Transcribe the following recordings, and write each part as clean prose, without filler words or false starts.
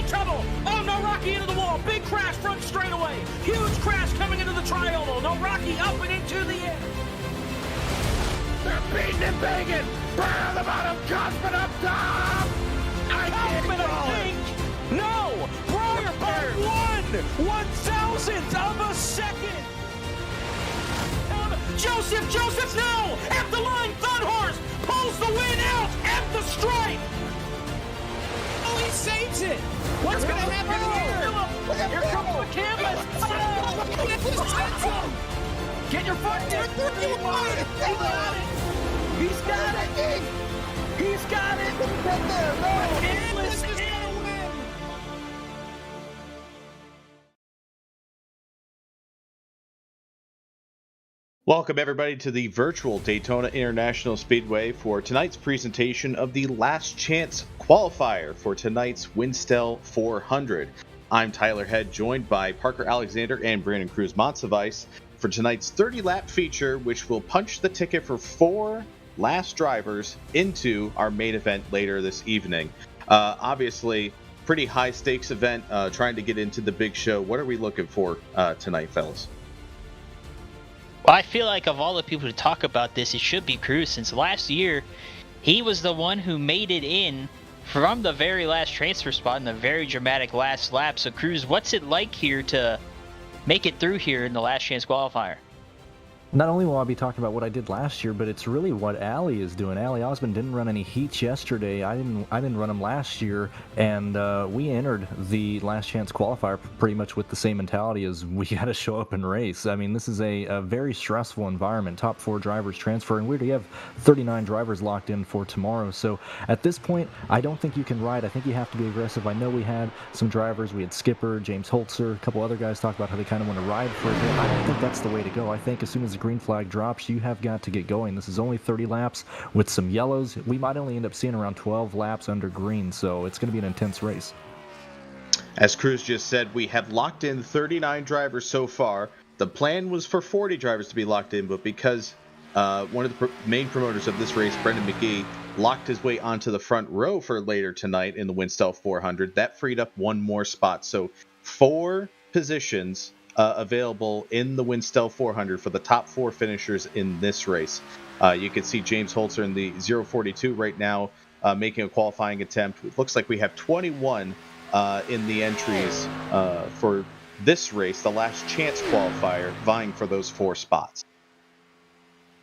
any trouble. Oh, no, Rocky into the wall. Big crash front straightaway. Huge crash coming into the tri-oval. No, Rocky up and into the air. They're beating and banging. Burn on the bottom. Cosman up top. Cosman, I think. No. Breyer by 1/1000th of a second. Joseph, no! At the line, Thunhorse pulls the win out at the stripe! Oh, he saves it! What's going to happen here? Here comes the canvas! Get your foot down! He's got it! He's got it! The canvas is going to win! Welcome everybody to the virtual Daytona International Speedway for tonight's presentation of the last chance qualifier for tonight's WINSTEL 400. I'm Tyler Head, joined by Parker Alexander and Brandon Cruz Montsevice for tonight's 30-lap feature, which will punch the ticket for 4 last drivers into our main event later this evening. Obviously, pretty high stakes event, trying to get into the big show. What are we looking for tonight, fellas? Well, I feel like of all the people to talk about this, it should be Cruz, since last year he was the one who made it in from the very last transfer spot in the very dramatic last lap. So Cruz, what's it like here to make it through here in the last chance qualifier? Not only will I be talking about what I did last year, but it's really what Allie is doing. Allie Osmond didn't run any heats yesterday. I didn't run them last year, and we entered the last chance qualifier pretty much with the same mentality as we got to show up and race. I mean, this is a very stressful environment. Top 4 drivers transfer, and we already have 39 drivers locked in for tomorrow. So at this point, I don't think you can ride. I think you have to be aggressive. I know we had some drivers. We had Skipper, James Holzer, a couple other guys talk about how they kind of want to ride for a bit. I don't think that's the way to go. I think as soon as the green flag drops, you have got to get going. This is only 30 laps with some yellows. We might only end up seeing around 12 laps under green, so it's going to be an intense race. As Cruz just said, we have locked in 39 drivers so far. The plan was for 40 drivers to be locked in, but because one of the main promoters of this race, Brendan McGee, locked his way onto the front row for later tonight in the WINSTEL 400, that freed up one more spot. So 4 positions available in the WINSTEL 400 for the top 4 finishers in this race. You can see James Holzer in the 042 right now making a qualifying attempt. It looks like we have 21 in the entries for this race, the last chance qualifier, vying for those 4 spots.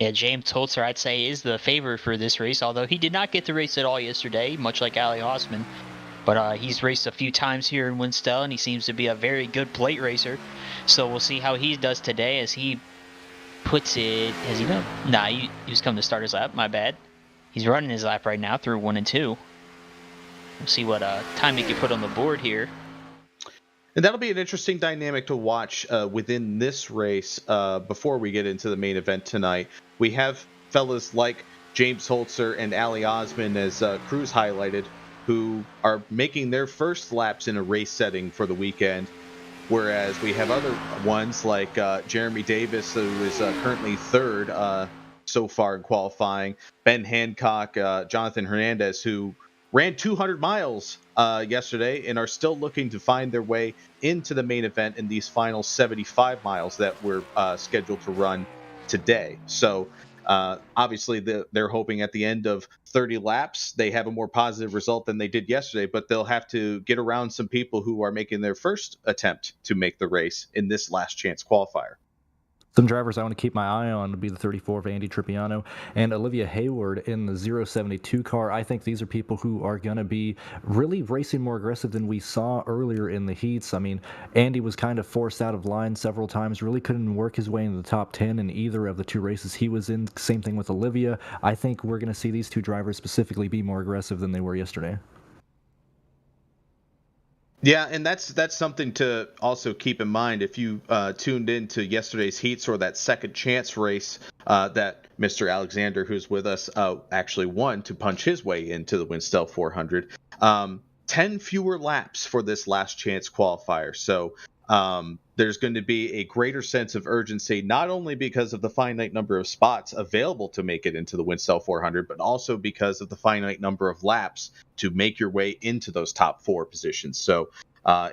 Yeah, James Holzer, I'd say, is the favorite for this race, although he did not get to race at all yesterday, much like Allie Osman. But he's raced a few times here in WINSTEL, and he seems to be a very good plate racer. So we'll see how he does today as he puts it. Has he done? Nah, he was coming to start his lap. My bad. He's running his lap right now through 1 and 2. We'll see what time he can put on the board here. And that'll be an interesting dynamic to watch within this race before we get into the main event tonight. We have fellas like James Holzer and Allie Osmond, as Cruz highlighted, who are making their first laps in a race setting for the weekend, whereas we have other ones like Jeremy Davis, who is currently 3rd so far in qualifying, Ben Hancock, Jonathan Hernandez, who ran 200 miles yesterday and are still looking to find their way into the main event in these final 75 miles that we're scheduled to run today. So obviously, they're hoping at the end of 30 laps, they have a more positive result than they did yesterday, but they'll have to get around some people who are making their first attempt to make the race in this last chance qualifier. Some drivers I want to keep my eye on would be the 34 of Andy Trippiano and Olivia Hayward in the 072 car. I think these are people who are going to be really racing more aggressive than we saw earlier in the heats. I mean, Andy was kind of forced out of line several times, really couldn't work his way into the top 10 in either of the 2 races he was in. Same thing with Olivia. I think we're going to see these 2 drivers specifically be more aggressive than they were yesterday. Yeah, and that's something to also keep in mind if you tuned into yesterday's heats or that second chance race that Mr. Alexander, who's with us, actually won to punch his way into the WINSTEL 400. 10 fewer laps for this last chance qualifier. So there's going to be a greater sense of urgency, not only because of the finite number of spots available to make it into the WINSTEL 400, but also because of the finite number of laps to make your way into those top 4 positions. So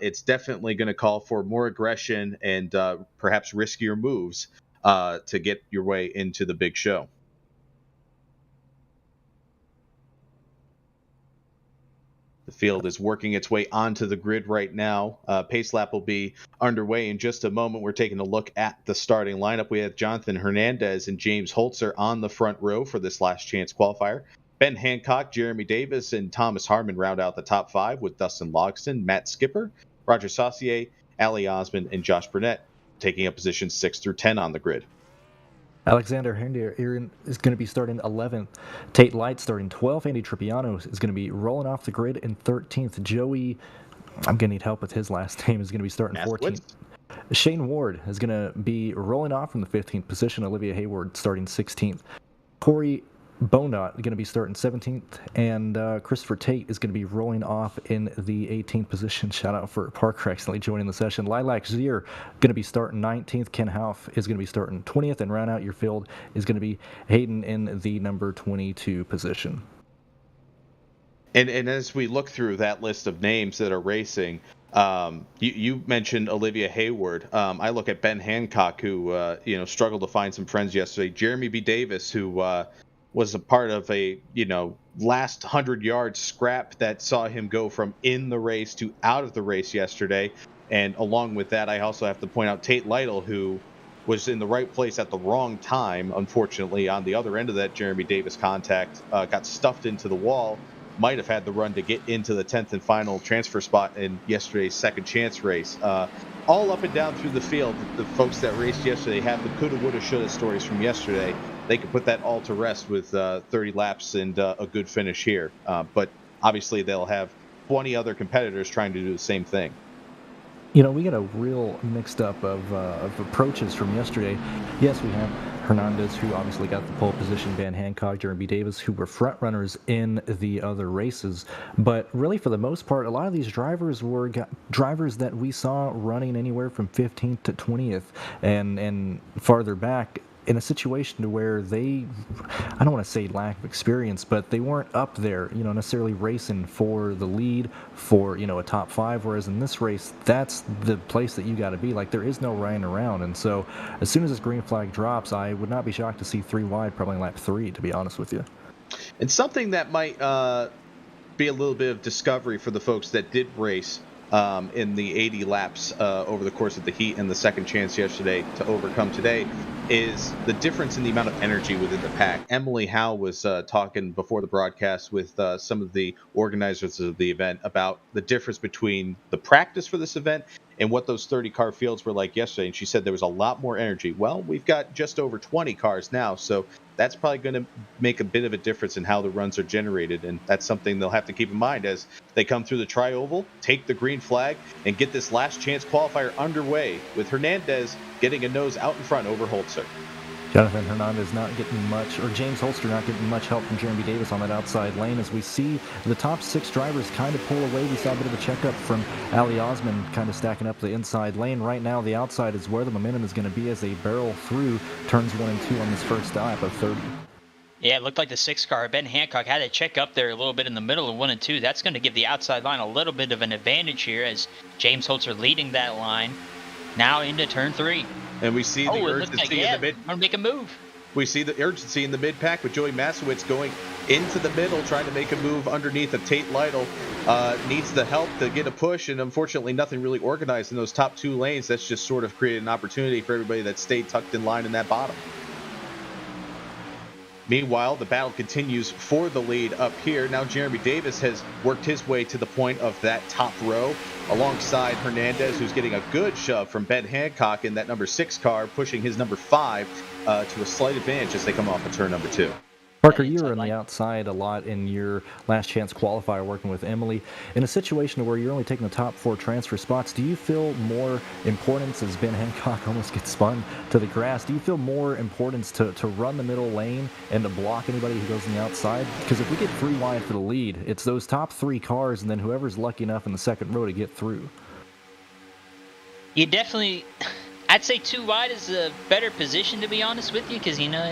it's definitely going to call for more aggression and perhaps riskier moves to get your way into the big show. The field is working its way onto the grid right now. Pace lap will be underway in just a moment. We're taking a look at the starting lineup. We have Jonathan Hernandez and James Holzer on the front row for this last chance qualifier. Ben Hancock, Jeremy Davis, and Thomas Harmon round out the top 5 with Dustin Logston, Matt Skipper, Roger Saucier, Ali Osmond, and Josh Burnett taking up positions 6 through 10 on the grid. Alexander Herndon is going to be starting 11th. Tate Light starting 12th. Andy Tripiano is going to be rolling off the grid in 13th. Joey, I'm going to need help with his last name, is going to be starting 14th. Shane Ward is going to be rolling off from the 15th position. Olivia Hayward starting 16th. Corey Bonat going to be starting 17th, and Christopher Tate is going to be rolling off in the 18th position. Shout out for Parker accidentally joining the session. Lilac Zier going to be starting 19th. Ken Houff is going to be starting 20th, and round out your field is going to be Hayden in the number 22 position. And as we look through that list of names that are racing, you mentioned Olivia Hayward. I look at Ben Hancock, who struggled to find some friends yesterday. Jeremy B. Davis, who was a part of a last 100-yard scrap that saw him go from in the race to out of the race yesterday. And along with that, I also have to point out Tate Lytle, who was in the right place at the wrong time. Unfortunately, on the other end of that Jeremy Davis contact, got stuffed into the wall. Might have had the run to get into the 10th and final transfer spot in yesterday's second chance race. All up and down through the field, the folks that raced yesterday have the coulda, woulda, shoulda stories from yesterday. They could put that all to rest with 30 laps and a good finish here. But obviously they'll have 20 other competitors trying to do the same thing. We got a real mixed up of approaches from yesterday. Yes, we have Hernandez, who obviously got the pole position, Van Hancock, Jeremy Davis, who were front runners in the other races. But really, for the most part, a lot of these drivers were drivers that we saw running anywhere from 15th to 20th and farther back, in a situation to where they, I don't want to say lack of experience, but they weren't up there, necessarily racing for the lead, for, a top 5, whereas in this race, that's the place that you got to be. Like, there is no running around, and so as soon as this green flag drops, I would not be shocked to see 3 wide, probably lap 3, to be honest with you. And something that might be a little bit of discovery for the folks that did race in the 80 laps over the course of the heat and the second chance yesterday to overcome today is the difference in the amount of energy within the pack. Emily Howe was talking before the broadcast with some of the organizers of the event about the difference between the practice for this event and what those 30-car fields were like yesterday. And she said there was a lot more energy. Well, we've got just over 20 cars now, so that's probably going to make a bit of a difference in how the runs are generated, and that's something they'll have to keep in mind as they come through the tri-oval, take the green flag, and get this last chance qualifier underway, with Hernandez getting a nose out in front over Holzer. Jonathan Hernandez not getting much, or James Holster not getting much help from Jeremy Davis on that outside lane. As we see the top 6 drivers kind of pull away, we saw a bit of a checkup from Ali Osmond kind of stacking up the inside lane. Right now, the outside is where the momentum is going to be as they barrel through turns 1 and 2 on this first lap of 30. Yeah, it looked like the 6 car, Ben Hancock, had to check up there a little bit in the middle of 1 and 2. That's going to give the outside line a little bit of an advantage here as James Holzer leading that line now into turn 3. And we see the urgency in the mid. I'm gonna make a move. We see the urgency in the mid pack with Joey Masowitz going into the middle, trying to make a move underneath of Tate Lytle. Needs the help to get a push, and unfortunately, nothing really organized in those top 2 lanes. That's just sort of created an opportunity for everybody that stayed tucked in line in that bottom. Meanwhile, the battle continues for the lead up here. Now Jeremy Davis has worked his way to the point of that top row alongside Hernandez, who's getting a good shove from Ben Hancock in that number 6 car, pushing his number 5 to a slight advantage as they come off of turn number 2. Parker, you were on the outside a lot in your last chance qualifier working with Emily. In a situation where you're only taking the top 4 transfer spots, do you feel more importance as Ben Hancock almost gets spun to the grass? Do you feel more importance to run the middle lane and to block anybody who goes on the outside? Because if we get 3 wide for the lead, it's those top 3 cars and then whoever's lucky enough in the second row to get through. You definitely, I'd say 2 wide is a better position, to be honest with you, because, you know,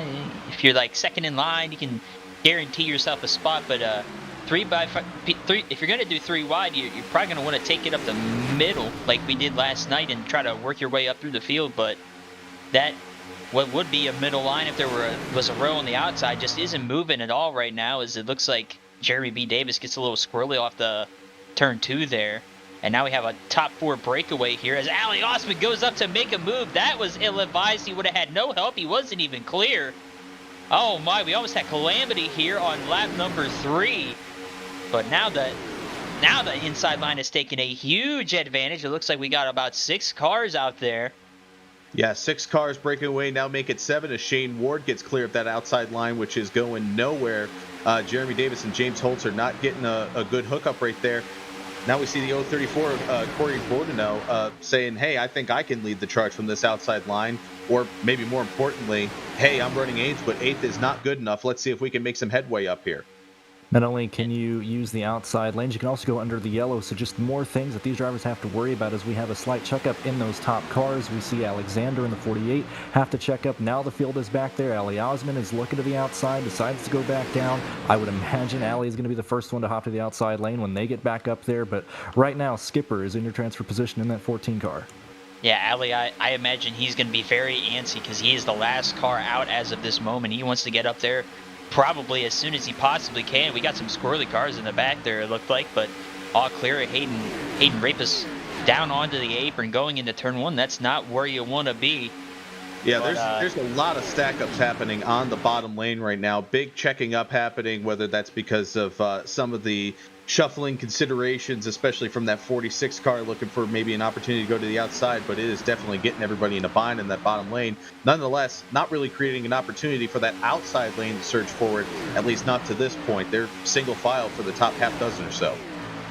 if you're like second in line, you can guarantee yourself a spot. But 3 if you're going to do 3 wide, you're probably going to want to take it up the middle like we did last night and try to work your way up through the field. But that, what would be a middle line if there was a row on the outside, just isn't moving at all right now, as it looks like Jeremy B. Davis gets a little squirrely off the turn 2 there. And now we have a top 4 breakaway here as Ali Osman goes up to make a move. That was ill-advised. He would have had no help. He wasn't even clear. Oh my, we almost had calamity here on lap number 3. But now the inside line has taken a huge advantage. It looks like we got about 6 cars out there. Yeah, 6 cars breaking away, now make it 7 as Shane Ward gets clear of that outside line, which is going nowhere. Jeremy Davis and James Holtz are not getting a good hookup right there. Now we see the 034 Corey Bordino saying, hey, I think I can lead the charge from this outside line. Or maybe more importantly, hey, I'm running 8th, but 8th is not good enough. Let's see if we can make some headway up here. Not only can you use the outside lanes, you can also go under the yellow. So just more things that these drivers have to worry about as we have a slight check up in those top cars. We see Alexander in the 48 have to check up. Now the field is back there. Ali Osman is looking to the outside, decides to go back down. I would imagine Ali is going to be the first one to hop to the outside lane when they get back up there. But right now, Skipper is in your transfer position in that 14 car. Yeah, Ali, I imagine he's going to be very antsy because he is the last car out as of this moment. He wants to get up there probably as soon as he possibly can. We got some squirrely cars in the back there, it looked like, but all clear. Hayden Rapus down onto the apron going into turn 1. That's not where you want to be. Yeah, there's a lot of stack ups happening on the bottom lane right now. Big checking up happening, whether that's because of some of the shuffling considerations, especially from that 46 car looking for maybe an opportunity to go to the outside, but it is definitely getting everybody in a bind in that bottom lane. Nonetheless, not really creating an opportunity for that outside lane to surge forward, at least not to this point. They're single file for the top half dozen or so.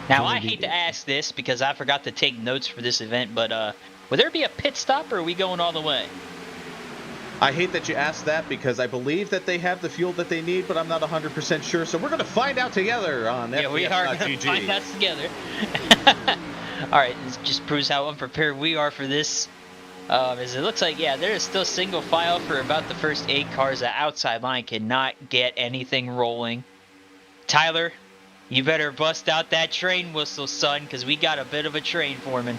Now, I hate to ask this because I forgot to take notes for this event, but will there be a pit stop or are we going all the way? I hate that you asked that because I believe that they have the fuel that they need, but I'm not 100% sure. So we're going to find out together on Yeah, we are going to find out together. All right, this just proves how unprepared we are for this. As it looks like, yeah, there is still single file for about the first 8 cars. The outside line cannot get anything rolling. Tyler, you better bust out that train whistle, son, because we got a bit of a train forming.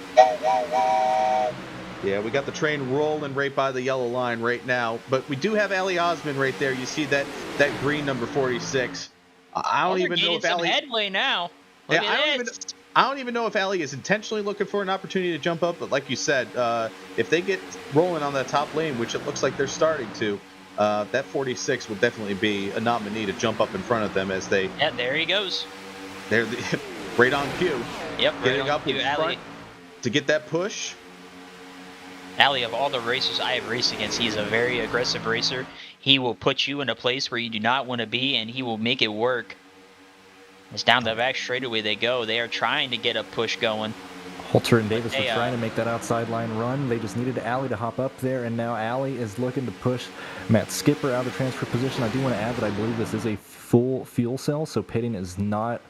Yeah, we got the train rolling right by the yellow line right now, but we do have Ali Osman right there. You see that green number 46. I don't even know if Ali headway now. Yeah, I don't even know if Ali is intentionally looking for an opportunity to jump up, but like you said, if they get rolling on that top lane, which it looks like they're starting to, that 46 will definitely be a nominee to jump up in front of them as they. Yeah, there he goes. They're right on cue. Yep, getting up in front to get that push. Ali, of all the racers I have raced against, he is a very aggressive racer. He will put you in a place where you do not want to be, and he will make it work. It's down the back straightaway they go. They are trying to get a push going. Holter and Davis were trying to make that outside line run. They just needed Ali to hop up there, and now Ali is looking to push Matt Skipper out of the transfer position. I do want to add that I believe this is a full fuel cell, so pitting is not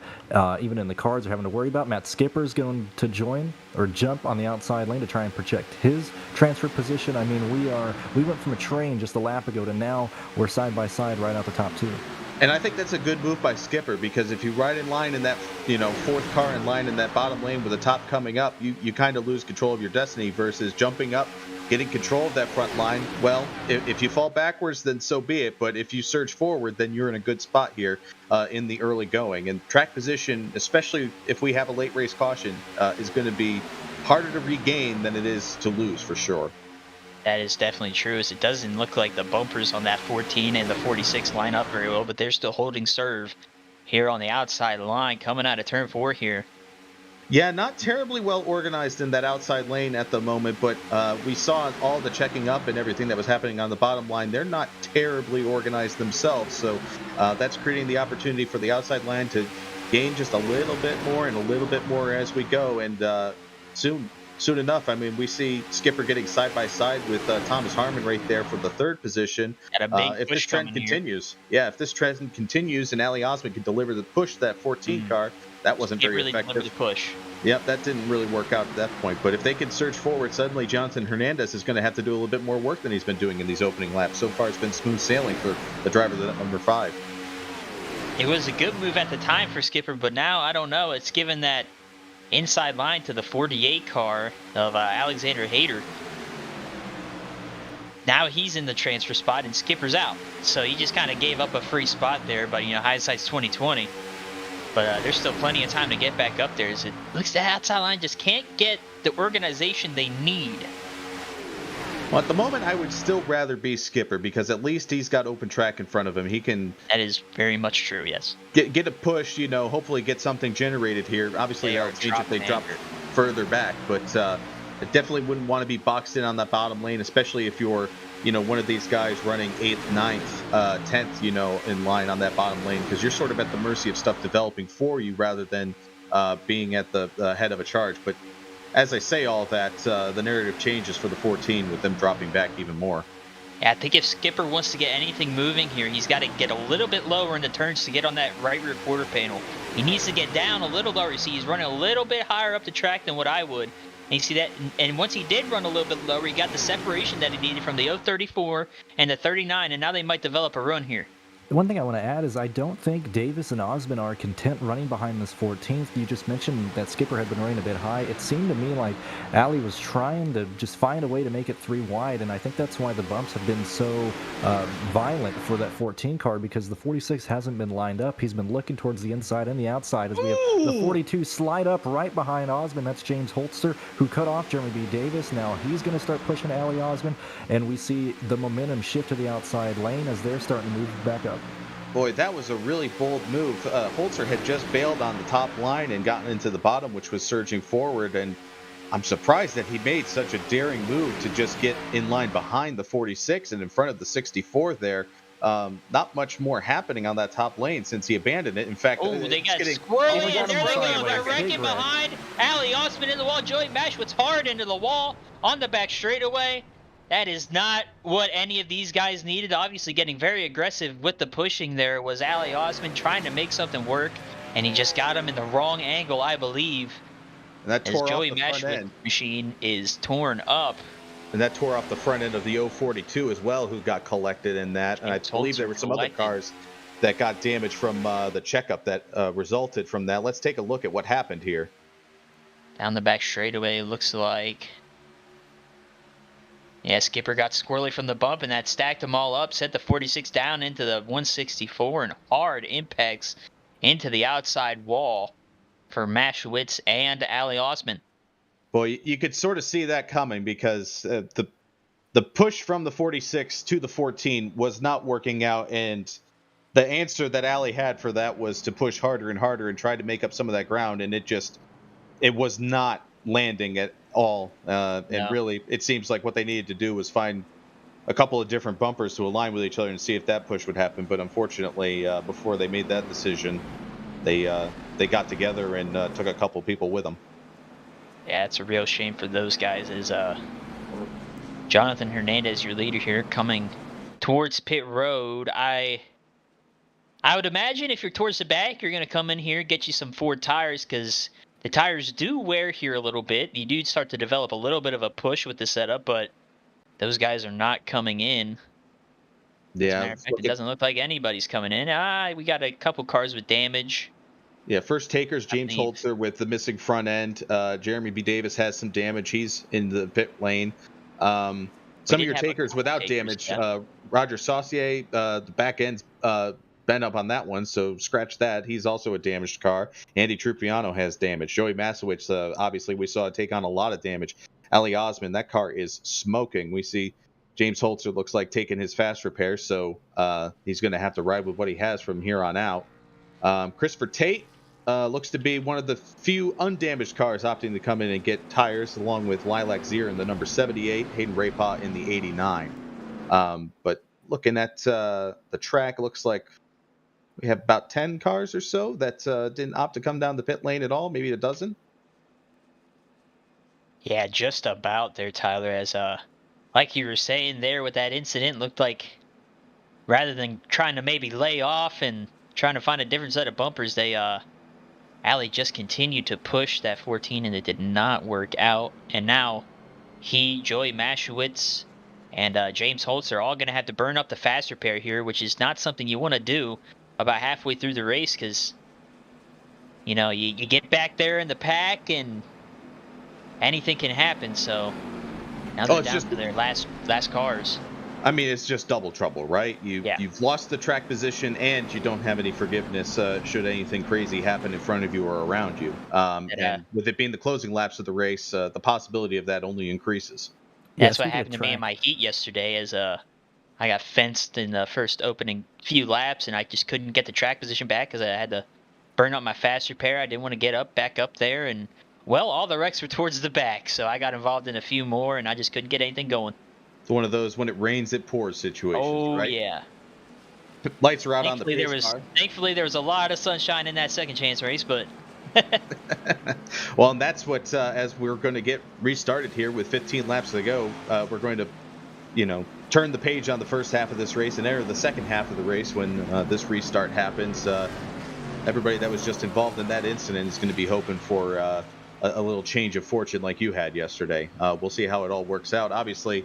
even in the cards or having to worry about. Matt Skipper is going to join or jump on the outside lane to try and protect his transfer position. I mean, we went from a train just a lap ago to now we're side by side right out the top 2. And I think that's a good move by Skipper, because if you ride in line in that, 4th car in line in that bottom lane with the top coming up, you kind of lose control of your destiny versus jumping up, getting control of that front line. Well, if you fall backwards, then so be it. But if you surge forward, then you're in a good spot here in the early going. And track position, especially if we have a late race caution, is going to be harder to regain than it is to lose for sure. That is definitely true, as it doesn't look like the bumpers on that 14 and the 46 line up very well, but they're still holding serve here on the outside line coming out of turn 4 here. Yeah, not terribly well organized in that outside lane at the moment, but we saw all the checking up and everything that was happening on the bottom line. They're not terribly organized themselves, so that's creating the opportunity for the outside line to gain just a little bit more and a little bit more as we go, and soon enough, I mean, we see Skipper getting side by side with Thomas Harmon right there for the 3rd position. If this trend continues, if this trend continues and Ali Osman can deliver the push to that 14 car, that wasn't It very really delivered effective. the push. Yep, that didn't really work out at that point. But if they can surge forward, suddenly Jonathan Hernandez is going to have to do a little bit more work than he's been doing in these opening laps. So far, it's been smooth sailing for the driver at number 5. It was a good move at the time for Skipper, but now I don't know. It's given that inside line to the 48 car of Alexander Hayter. Now he's in the transfer spot and Skipper's out. So he just kind of gave up a free spot there, but hindsight's 2020. But there's still plenty of time to get back up there. As it looks, the outside line just can't get the organization they need. Well, at the moment, I would still rather be Skipper because at least he's got open track in front of him. He can That is very much true, yes. get a push, hopefully get something generated here. Obviously, They are that'll change if they dropping drop anchor. further back, but I definitely wouldn't want to be boxed in on that bottom lane, especially if you're, one of these guys running 8th, 9th, 10th, in line on that bottom lane, because you're sort of at the mercy of stuff developing for you rather than being at the head of a charge. But as I say all that, the narrative changes for the 14 with them dropping back even more. Yeah, I think if Skipper wants to get anything moving here, he's got to get a little bit lower in the turns to get on that right rear quarter panel. He needs to get down a little lower. You see, he's running a little bit higher up the track than what I would. And you see that, and once he did run a little bit lower, he got the separation that he needed from the 034 and the 39, and now they might develop a run here. One thing I want to add is I don't think Davis and Osmond are content running behind this 14th. You just mentioned that Skipper had been running a bit high. It seemed to me like Ali was trying to just find a way to make it 3 wide, and I think that's why the bumps have been so violent for that 14 car, because the 46 hasn't been lined up. He's been looking towards the inside and the outside as we have the 42 slide up right behind Osmond. That's James Holster, who cut off Jeremy B. Davis. Now he's going to start pushing Ali Osmond, and we see the momentum shift to the outside lane as they're starting to move back up. Boy, that was a really bold move. Holzer had just bailed on the top line and gotten into the bottom, which was surging forward, and I'm surprised that he made such a daring move to just get in line behind the 46 and in front of the 64 there. Not much more happening on that top lane since he abandoned it. In fact, They got Oh, squirrely, they got and there him they go. sideways. They're wrecking Big wreck. behind. Ali Osman in the wall. Joey Mashwitz's hard into the wall on the back straightaway. That is not what any of these guys needed. Obviously getting very aggressive with the pushing there was Ali Osman trying to make something work, and he just got him in the wrong angle, I believe. and that As tore Joey off the front Mashwitz's end. machine is torn up. And that tore off the front end of the 042 as well, who got collected in that. And I James believe Holzer there were some other collected. cars that got damaged from the checkup that resulted from that. Let's take a look at what happened here. Down the back straightaway, looks like. Yeah, Skipper got squirrely from the bump, and that stacked them all up, sent the 46 down into the 164, and hard impacts into the outside wall for Mashwitz and Ali Osman. Boy, you could sort of see that coming because the push from the 46 to the 14 was not working out, and the answer that Ali had for that was to push harder and harder and try to make up some of that ground, and it was not landing at all. No. And really, it seems like what they needed to do was find a couple of different bumpers to align with each other and see if that push would happen. But unfortunately, before they made that decision, they got together and took a couple people with them. Yeah, it's a real shame for those guys. As Jonathan Hernandez, your leader here, coming towards pit road. I would imagine if you're towards the back, you're going to come in here, get you some Ford tires, because the tires do wear here a little bit. You do start to develop a little bit of a push with the setup, but those guys are not coming in. As a Yeah, matter of fact, it doesn't look like anybody's coming in. We got a couple cars with damage. yeah. First takers, James believe. Holzer with the missing front end. Jeremy B. Davis has some damage. He's in the pit lane. Some of did your have a takers couple without takers, damage. yeah. Roger Saucier, the back end's bent up on that one, so scratch that. He's also a damaged car. Andy Trupiano has damage. Joey Masowicz, obviously we saw take on a lot of damage. Ali Osman, that car is smoking. We see James Holzer looks like taking his fast repair, so he's going to have to ride with what he has from here on out. Christopher Tate looks to be one of the few undamaged cars opting to come in and get tires, along with Lilac Zier in the number 78, Hayden Rapaw in the 89. But looking at the track, it looks like we have about 10 cars or so that didn't opt to come down the pit lane at all, maybe a dozen. Yeah, just about there, Tyler. As like you were saying there with that incident, looked like rather than trying to maybe lay off and trying to find a different set of bumpers, they Ali just continued to push that 14 and it did not work out. And now he, Joey Mashewitz, and James Holtz are all going to have to burn up the fast repair here, which is not something you want to do about halfway through the race because, you know, you get back there in the pack and anything can happen. So now they're down to their last cars. I mean, it's just double trouble, right? You've lost the track position and you don't have any forgiveness should anything crazy happen in front of you or around you. And with it being the closing laps of the race, the possibility of that only increases. That's what happened to me in my heat yesterday as I got fenced in the first opening few laps and I just couldn't get the track position back because I had to burn up my fast repair. I didn't want to get back up there, and well, all the wrecks were towards the back, so I got involved in a few more and I just couldn't get anything going. It's one of those when it rains it pours situations, right? Oh yeah. Lights are out on the pace car. Thankfully there was a lot of sunshine in that second chance race, but well, and that's what as we're going to get restarted here with 15 laps to go, we're going to, you know, turn the page on the first half of this race and enter the second half of the race when this restart happens. Everybody that was just involved in that incident is going to be hoping for a little change of fortune like you had yesterday. We'll see how it all works out. Obviously,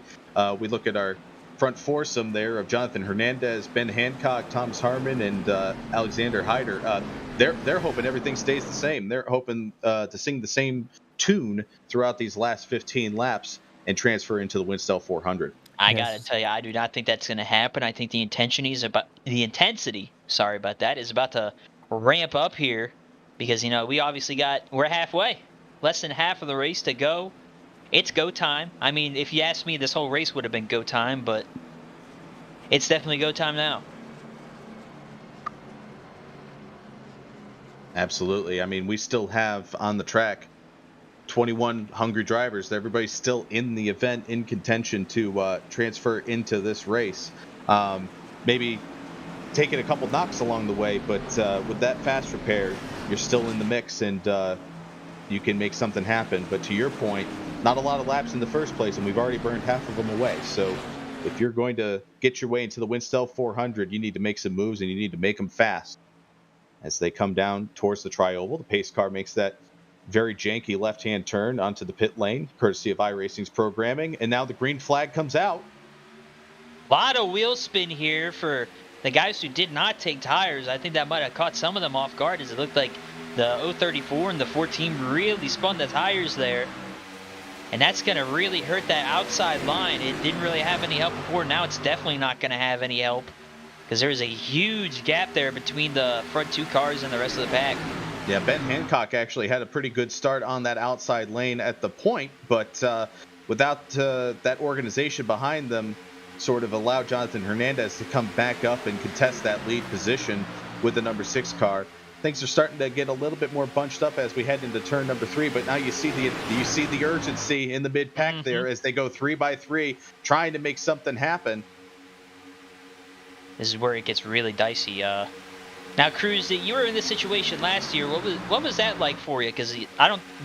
we look at our front foursome there of Jonathan Hernandez, Ben Hancock, Thomas Harmon, and Alexander Hyder. They're hoping everything stays the same. They're hoping to sing the same tune throughout these last 15 laps and transfer into the WINSTEL 400. I gotta tell you, I do not think that's going to happen. I think the intensity, is about to ramp up here because, you know, we're halfway, less than half of the race to go. It's go time. I mean, if you asked me, this whole race would have been go time, but it's definitely go time now. Absolutely. I mean, we still have on the track 21 hungry drivers. Everybody's still in the event, in contention to transfer into this race. Maybe taking a couple knocks along the way, but with that fast repair, you're still in the mix and you can make something happen. But to your point, not a lot of laps in the first place, and we've already burned half of them away. So if you're going to get your way into the WINSTEL 400, you need to make some moves and you need to make them fast. As they come down towards the tri-oval, the pace car makes that very janky left-hand turn onto the pit lane, courtesy of iRacing's programming, and now the green flag comes out. A lot of wheel spin here for the guys who did not take tires. I think that might have caught some of them off guard as it looked like the 034 and the 14 really spun the tires there. And that's going to really hurt that outside line. It didn't really have any help before. Now it's definitely not going to have any help because there's a huge gap there between the front two cars and the rest of the pack. Yeah, Ben Hancock actually had a pretty good start on that outside lane at the point, but without that organization behind them, sort of allowed Jonathan Hernandez to come back up and contest that lead position with the number 6 car. Things are starting to get a little bit more bunched up as we head into turn number 3, but now you see the urgency in the mid pack there as they go 3 by 3, trying to make something happen. This is where it gets really dicey. Now, Cruz, you were in this situation last year. What was that like for you? Because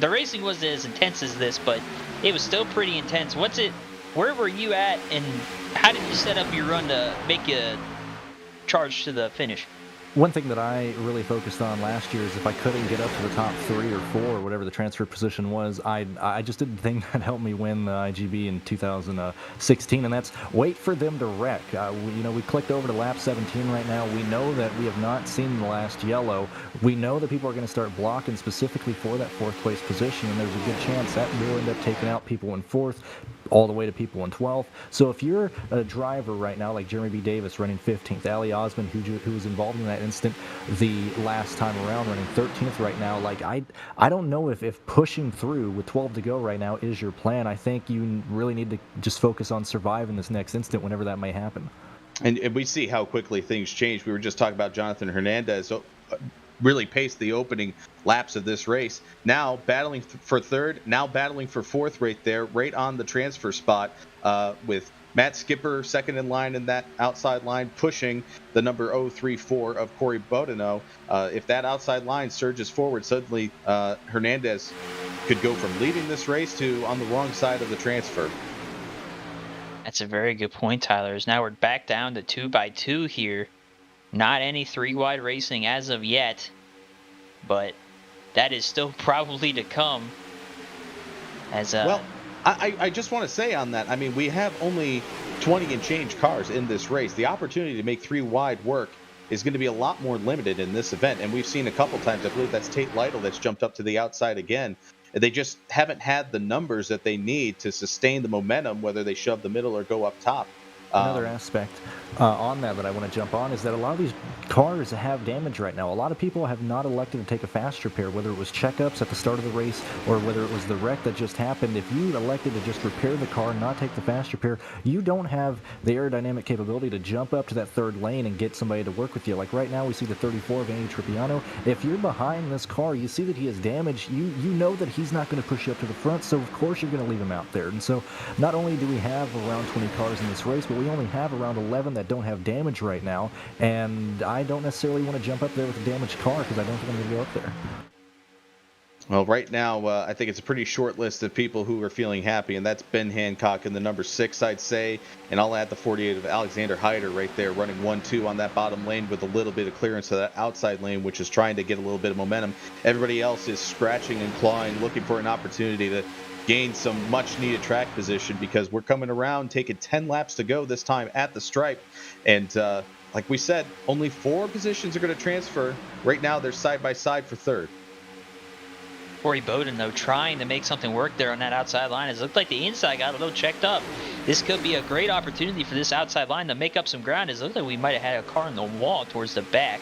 the racing wasn't as intense as this, but it was still pretty intense. Where were you at, and how did you set up your run to make a charge to the finish? One thing that I really focused on last year is if I couldn't get up to the top 3 or 4, or whatever the transfer position was, I just did the thing that helped me win the IGB in 2016, and that's wait for them to wreck. We clicked over to lap 17 right now. We know that we have not seen the last yellow. We know that people are going to start blocking specifically for that 4th place position, and there's a good chance that will end up taking out people in 4th, all the way to people in 12th. So if you're a driver right now like Jeremy B. Davis running 15th, Ali Osman, who was involved in that incident the last time around, running 13th right now, like I don't know if pushing through with 12 to go right now is your plan. I think you really need to just focus on surviving this next instant whenever that may happen. And we see how quickly things change. We were just talking about Jonathan Hernandez. Really paced the opening laps of this race. Now battling for 3rd, now battling for 4th right there, right on the transfer spot, with Matt Skipper 2nd in line in that outside line, pushing the number 034 of Corey Bodeno. If that outside line surges forward, suddenly Hernandez could go from leading this race to on the wrong side of the transfer. That's a very good point, Tyler. Now we're back down to 2 by 2 here. Not any 3 wide racing as of yet, but that is still probably to come. As Well, I just want to say on that, I mean, we have only 20 and change cars in this race. The opportunity to make 3 wide work is going to be a lot more limited in this event. And we've seen a couple times, I believe that's Tate Lytle that's jumped up to the outside again. They just haven't had the numbers that they need to sustain the momentum, whether they shove the middle or go up top. Another aspect on that I want to jump on is that a lot of these cars have damage right now. A lot of people have not elected to take a fast repair, whether it was checkups at the start of the race or whether it was the wreck that just happened. If you elected to just repair the car and not take the fast repair, you don't have the aerodynamic capability to jump up to that third lane and get somebody to work with you. Like right now, we see the 34 of Andy Tripiano. If you're behind this car, you see that he is damaged. You know that he's not going to push you up to the front, so of course you're going to leave him out there. And so not only do we have around 20 cars in this race, but we only have around 11 that don't have damage right now, and I don't necessarily want to jump up there with a damaged car because I don't think I'm going to go up there. Well, right now, I think it's a pretty short list of people who are feeling happy, and that's Ben Hancock in the number 6, I'd say, and I'll add the 48 of Alexander Hyder right there, running 1-2 on that bottom lane with a little bit of clearance to that outside lane, which is trying to get a little bit of momentum. Everybody else is scratching and clawing, looking for an opportunity to gain some much needed track position, because we're coming around, taking 10 laps to go this time at the stripe. And like we said, only 4 positions are going to transfer. Right now, they're side by side for third. Corey Bowden, though, trying to make something work there on that outside line. It looked like the inside got a little checked up. This could be a great opportunity for this outside line to make up some ground. It looked like we might have had a car in the wall towards the back,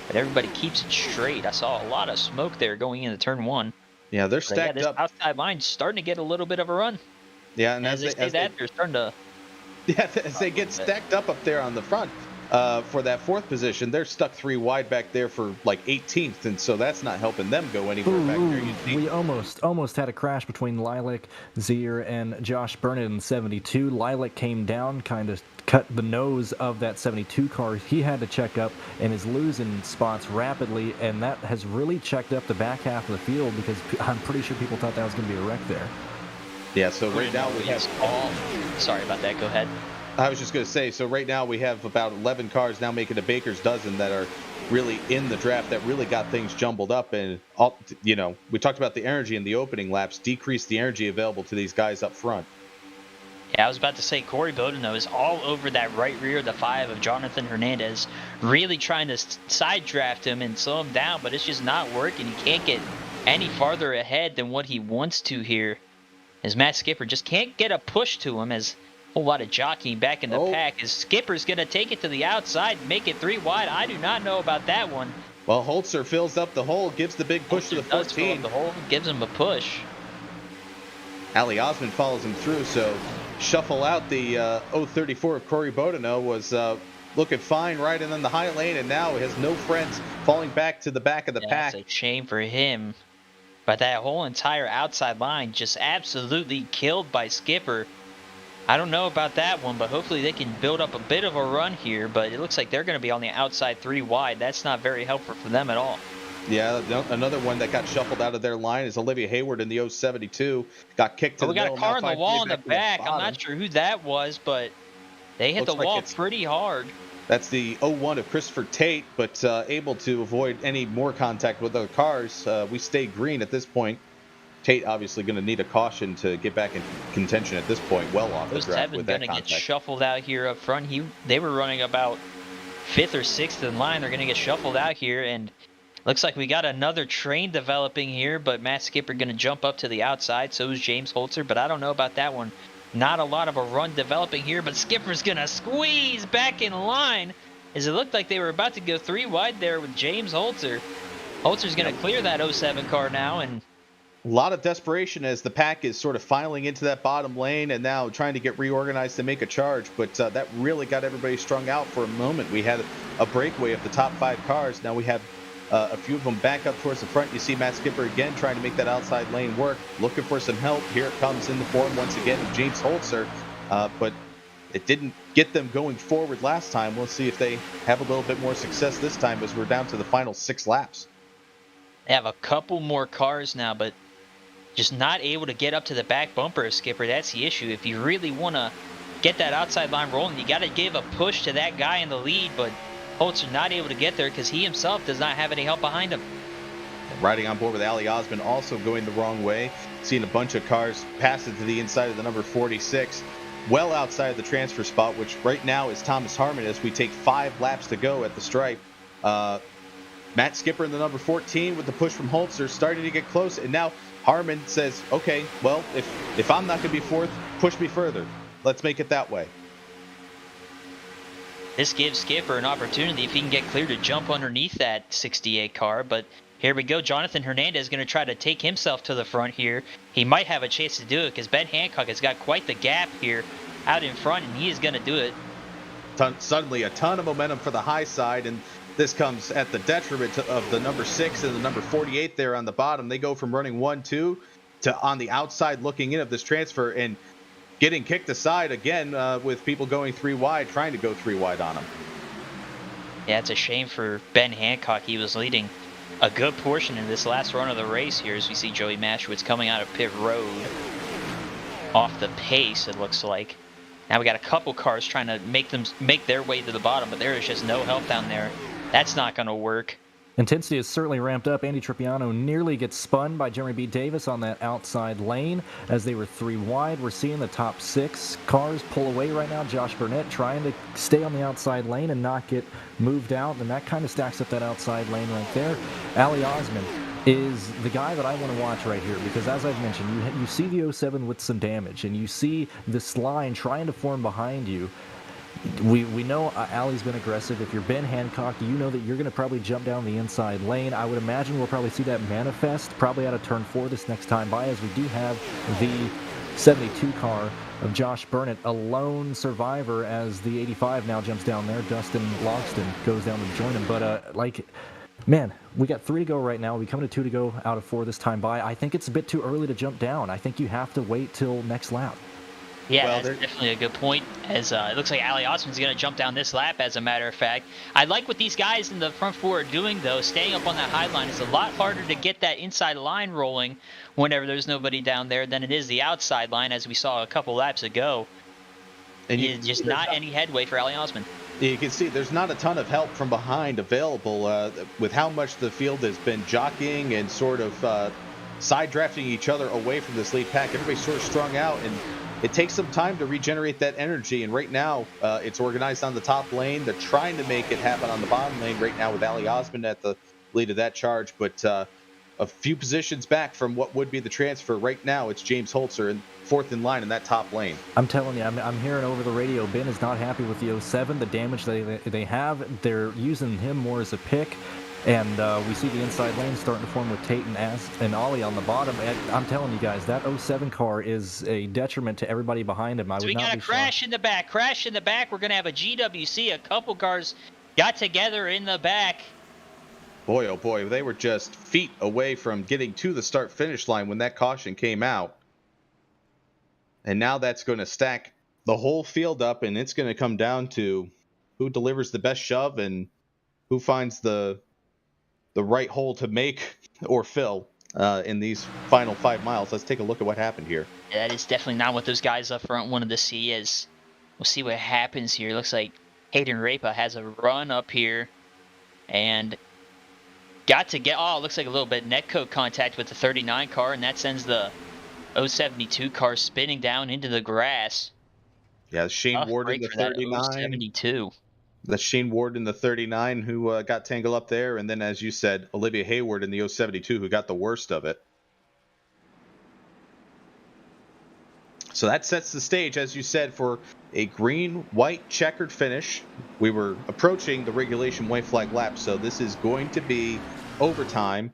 but everybody keeps it straight. I saw a lot of smoke there going into turn 1. Yeah, they're stacked this up. Outside line starting to get a little bit of a run. Yeah, and as they they're starting to. Yeah, as they get stacked up there on the front for that 4th position, they're stuck 3 wide back there for like 18th, and so that's not helping them go anywhere back there. We almost had a crash between Lilac, Zier, and Josh Burnett in 72. Lilac came down, kind of cut the nose of that 72 car. He had to check up and is losing spots rapidly, and that has really checked up the back half of the field, because I'm pretty sure people thought that was going to be a wreck there. Yeah, so right now we have... Sorry about that, go ahead. I was just going to say, so right now we have about 11 cars now making a baker's dozen that are really in the draft, that really got things jumbled up. And, we talked about the energy in the opening laps, decreased the energy available to these guys up front. Yeah, I was about to say, Corey Bowden, though, is all over that right rear of the 5 of Jonathan Hernandez, really trying to side draft him and slow him down, but it's just not working. He can't get any farther ahead than what he wants to here, as Matt Skipper just can't get a push to him, as a whole lot of jockeying back in the pack, as Skipper's going to take it to the outside and make it 3 wide. I do not know about that one. Well, Holzer fills up the hole, gives the big push to the 14. Fill up the hole, gives him a push. Ali Osmond follows him through, so shuffle out the 034 of Corey Bodeno was looking fine right in the high lane, and now has no friends, falling back to the back of the pack. That's a shame for him. But that whole entire outside line just absolutely killed by Skipper. I don't know about that one, but hopefully they can build up a bit of a run here. But it looks like they're going to be on the outside 3 wide. That's not very helpful for them at all. Yeah, another one that got shuffled out of their line is Olivia Hayward in the 072. Got kicked to the middle. We got a car on the wall in the back. I'm not sure who that was, but they hit the wall pretty hard. That's the 01 of Christopher Tate, but able to avoid any more contact with other cars. We stay green at this point. Tate obviously going to need a caution to get back in contention at this point, well off the draft with that contact. Going to get shuffled out here up front. They were running about 5th or 6th in line. They're going to get shuffled out here, and looks like we got another train developing here, but Matt Skipper going to jump up to the outside. So is James Holzer, but I don't know about that one. Not a lot of a run developing here, but Skipper's going to squeeze back in line, as it looked like they were about to go 3 wide there with James Holzer. Holzer's going to clear that 07 car now, and a lot of desperation as the pack is sort of filing into that bottom lane and now trying to get reorganized to make a charge. But that really got everybody strung out for a moment. We had a breakaway of the top 5 cars. Now we have a few of them back up towards the front. You see Matt Skipper again trying to make that outside lane work, looking for some help. Here it comes in the form once again of James Holzer. But it didn't get them going forward last time. We'll see if they have a little bit more success this time, as we're down to the final 6 laps. They have a couple more cars now, but just not able to get up to the back bumper of Skipper. That's the issue. If you really want to get that outside line rolling, you got to give a push to that guy in the lead, but Holzer not able to get there because he himself does not have any help behind him. riding on board with Ali Osman, also going the wrong way. Seeing a bunch of cars pass it to the inside of the number 46, well outside of the transfer spot, which right now is Thomas Harmon as we take 5 laps to go at the stripe. Matt Skipper in the number 14 with the push from Holzer starting to get close, and now Harmon says, okay, well, if I'm not going to be fourth, push me further. Let's make it that way. This gives Skipper an opportunity if he can get clear to jump underneath that 68 car, but here we go. Jonathan Hernandez is going to try to take himself to the front here. He might have a chance to do it because Ben Hancock has got quite the gap here out in front, and he is going to do it. Suddenly a ton of momentum for the high side, and this comes at the detriment of the number 6 and the number 48 there on the bottom. They go from running 1-2 to on the outside looking in of this transfer and getting kicked aside again with people going 3 wide, trying to go 3 wide on him. Yeah, it's a shame for Ben Hancock. He was leading a good portion in this last run of the race here as we see Joey Mashwitz coming out of pit road off the pace, it looks like. Now we got a couple cars trying to make their way to the bottom, but there is just no help down there. That's not going to work. Intensity has certainly ramped up. Andy Trippiano nearly gets spun by Jeremy B. Davis on that outside lane as they were 3 wide. We're seeing the top 6 cars pull away right now. Josh Burnett trying to stay on the outside lane and not get moved out, and that kind of stacks up that outside lane right there. Ali Osman is the guy that I want to watch right here because, as I've mentioned, you see the 07 with some damage, and you see this line trying to form behind you. We know Ali's been aggressive. If you're Ben Hancock, you know that you're going to probably jump down the inside lane. I would imagine we'll probably see that manifest probably out of turn 4 this next time by, as we do have the 72 car of Josh Burnett, a lone survivor, as the 85 now jumps down there. Dustin Logston goes down to join him. But, man, we got 3 to go right now. We come to 2 to go out of 4 this time by. I think it's a bit too early to jump down. I think you have to wait till next lap. Yeah, well, that's definitely a good point, as it looks like Ali Osman's going to jump down this lap, as a matter of fact. I like what these guys in the front 4 are doing, though. Staying up on that high line is a lot harder to get that inside line rolling whenever there's nobody down there than it is the outside line, as we saw a couple laps ago. And it's just not any headway for Ali Osman. You can see there's not a ton of help from behind available with how much the field has been jockeying and sort of side drafting each other away from this lead pack. Everybody's sort of strung out, and it takes some time to regenerate that energy, and right now it's organized on the top lane. They're trying to make it happen on the bottom lane right now with Ali Osman at the lead of that charge, but a few positions back from what would be the transfer. Right now it's James Holzer in 4th in line in that top lane. I'm telling you, I'm hearing over the radio, Ben is not happy with the 07, the damage they have. They're using him more as a pick. And we see the inside lane starting to form with Tate and Ollie on the bottom. And I'm telling you guys, that 07 car is a detriment to everybody behind him. So we got a crash in the back. Crash in the back. We're going to have a GWC. A couple cars got together in the back. Boy, oh boy, they were just feet away from getting to the start-finish line when that caution came out. And now that's going to stack the whole field up, and it's going to come down to who delivers the best shove and who finds the right hole to make or fill in these final 5 miles. Let's take a look at what happened here. Yeah, that is definitely not what those guys up front wanted to see. As we'll see what happens here. Looks like Hayden Rapa has a run up here and got to get, looks like a little bit netcoat contact with the 39 car, and that sends the 072 car spinning down into the grass. Yeah, Shane Ward in the 39. 072. That's Shane Ward in the 39 who got tangled up there. And then, as you said, Olivia Hayward in the 072 who got the worst of it. So that sets the stage, as you said, for a green-white checkered finish. We were approaching the regulation white flag lap, so this is going to be overtime,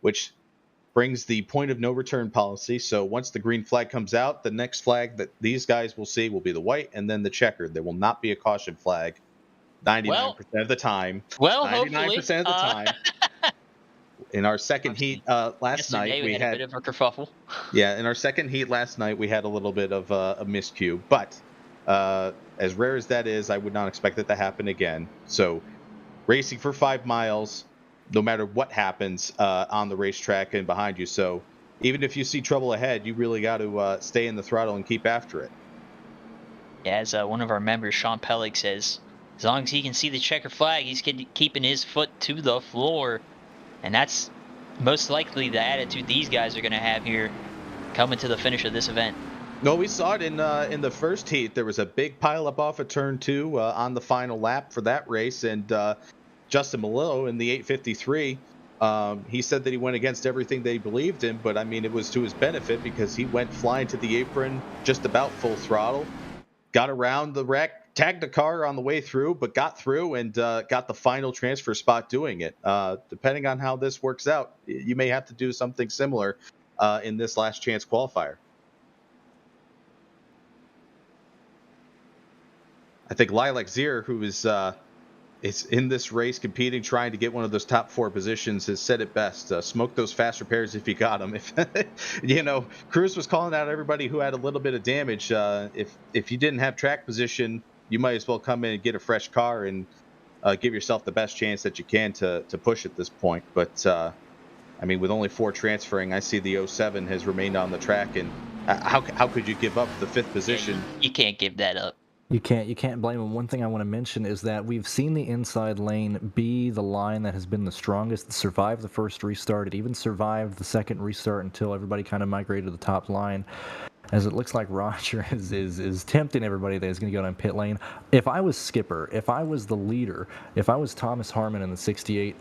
which brings the point of no return policy. So once the green flag comes out, the next flag that these guys will see will be the white and then the checkered. There will not be a caution flag. 99% of the time. Well, 99% of the time. In our second heat last night, we had a bit of a kerfuffle. Yeah, in our second heat last night, we had a little bit of a miscue. But as rare as that is, I would not expect that to happen again. So racing for 5 miles, no matter what happens on the racetrack and behind you. So even if you see trouble ahead, you really got to stay in the throttle and keep after it. Yeah, as one of our members, Sean Pellig, says, as long as he can see the checker flag, he's keeping his foot to the floor. And that's most likely the attitude these guys are going to have here coming to the finish of this event. No, we saw it in the first heat. There was a big pileup off of turn 2 on the final lap for that race, and Justin Malillo in the 853. He said that he went against everything they believed in, but I mean, it was to his benefit because he went flying to the apron just about full throttle, got around the wreck, tagged the car on the way through, but got through and got the final transfer spot doing it. Depending on how this works out, you may have to do something similar in this last chance qualifier. I think Lilac Zier, who is in this race competing, trying to get one of those top 4 positions, has said it best. Smoke those fast repairs if you got them. If Cruz was calling out everybody who had a little bit of damage. If you didn't have track position, you might as well come in and get a fresh car and give yourself the best chance that you can to push at this point. But I mean, with only 4 transferring, I see the 07 has remained on the track, and how could you give up the 5th position? You can't give that up. You can't blame him. One thing I want to mention is that we've seen the inside lane be the line that has been the strongest, survived the first restart. It even survived the second restart until everybody kind of migrated to the top line. As it looks like Roger is tempting everybody that is going to go down pit lane. If I was skipper, if I was the leader, if I was Thomas Harmon in the 68,